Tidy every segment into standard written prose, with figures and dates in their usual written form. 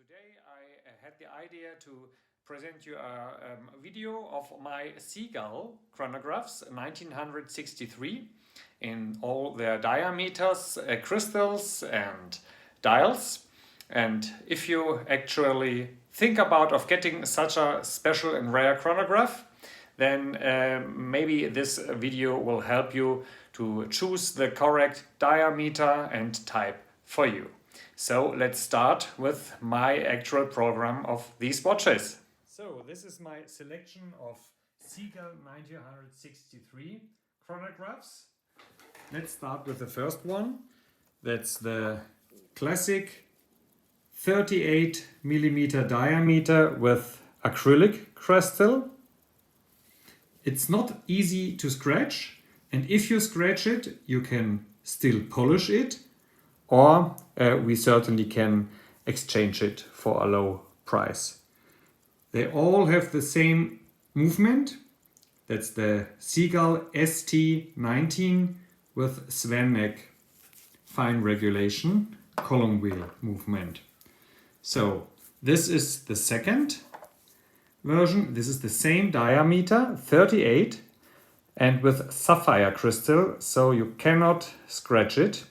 Today I had the idea to present you a video of my Seagull chronographs 1963 in all their diameters, crystals and dials. And if you actually think about of getting such a special and rare chronograph, then maybe this video will help you to choose the correct diameter and type for you. So let's start with my actual program of these watches. So this is my selection of Seagull 1963 chronographs. Let's start with the first one. That's the classic 38 millimeter diameter with acrylic crystal. It's not easy to scratch, and if you scratch it, you can still polish it, or we certainly can exchange it for a low price. They all have the same movement. That's the Seagull ST19 with swan neck fine regulation column wheel movement. So this is the second version. This is the same diameter, 38, and with sapphire crystal, so you cannot scratch it.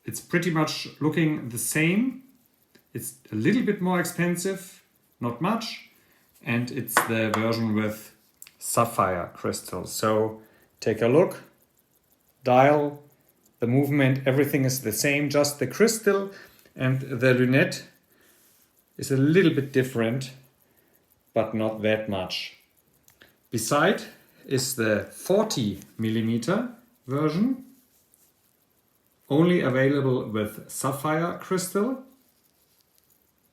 It's pretty much looking the same. It's a little bit more expensive, not much, and it's the version with sapphire crystal. So take a look, dial, the movement, everything is the same, just the crystal and the lunette is a little bit different, but not that much. Beside is the 40 millimeter version, only available with sapphire crystal.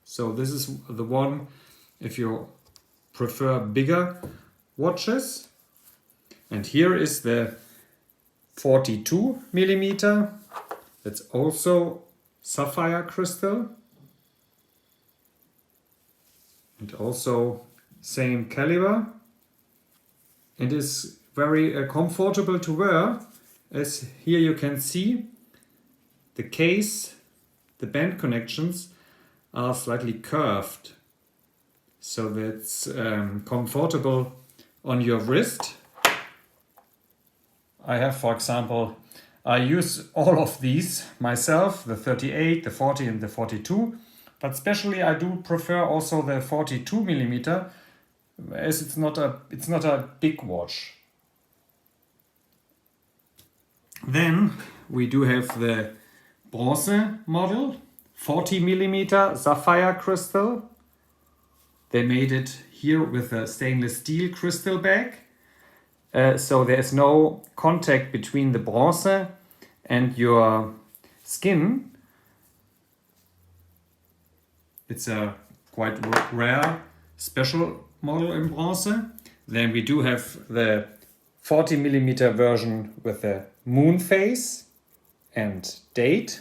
So this is the one if you prefer bigger watches. And here is the 42 millimeter. That's also sapphire crystal. And also same caliber. It is very comfortable to wear, as here you can see the case, the band connections are slightly curved, so that's comfortable on your wrist. I have, for example, I use all of these myself, the 38, the 40 and the 42, but especially I do prefer also the 42 millimeter, as it's not a big watch. Then we do have the bronze model, 40 millimeter sapphire crystal. They made it here with a stainless steel crystal bag, so there is no contact between the bronze and your skin. It's a quite rare special model in bronze. Then we do have the 40 millimeter version with the moon phase and date.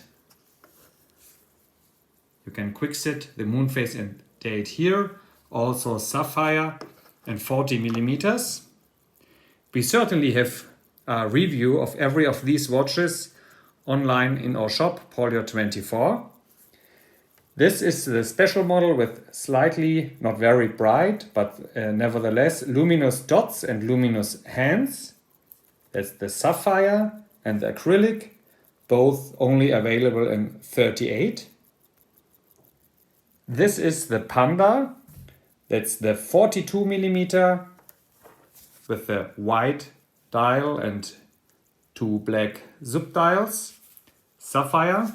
You can quick set the moon phase and date here. Also sapphire and 40 millimeters. We certainly have a review of every of these watches online in our shop, Polio24. This is the special model with slightly, not very bright, but nevertheless luminous dots and luminous hands. That's the sapphire and the acrylic, both only available in 38. This is the Panda, that's the 42 millimeter with the white dial and two black subdials, sapphire.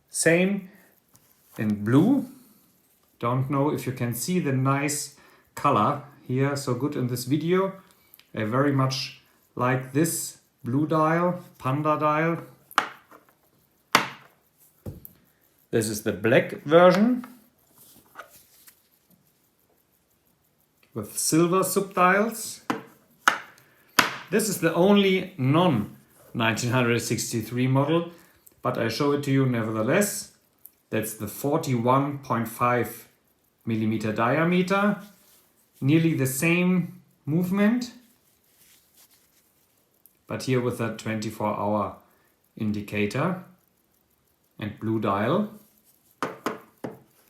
Same in blue. Don't know if you can see the nice color here so good in this video. I very much like this blue dial, Panda dial. This is the black version with silver subdials. This is the only non-1963 model, but I show it to you nevertheless. That's the 41.5 millimeter diameter, nearly the same movement, but here with a 24-hour indicator. and blue dial.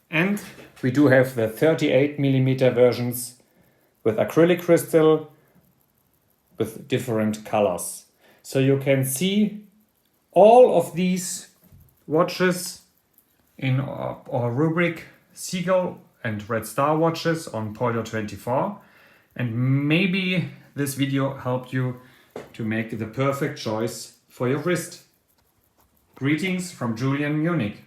And we do have the 38mm versions with acrylic crystal with different colors. So you can see all of these watches in our Rubrik Seagull and Red Star watches on Polio 24. And maybe this video helped you to make the perfect choice for your wrist. Greetings from Julian, Munich.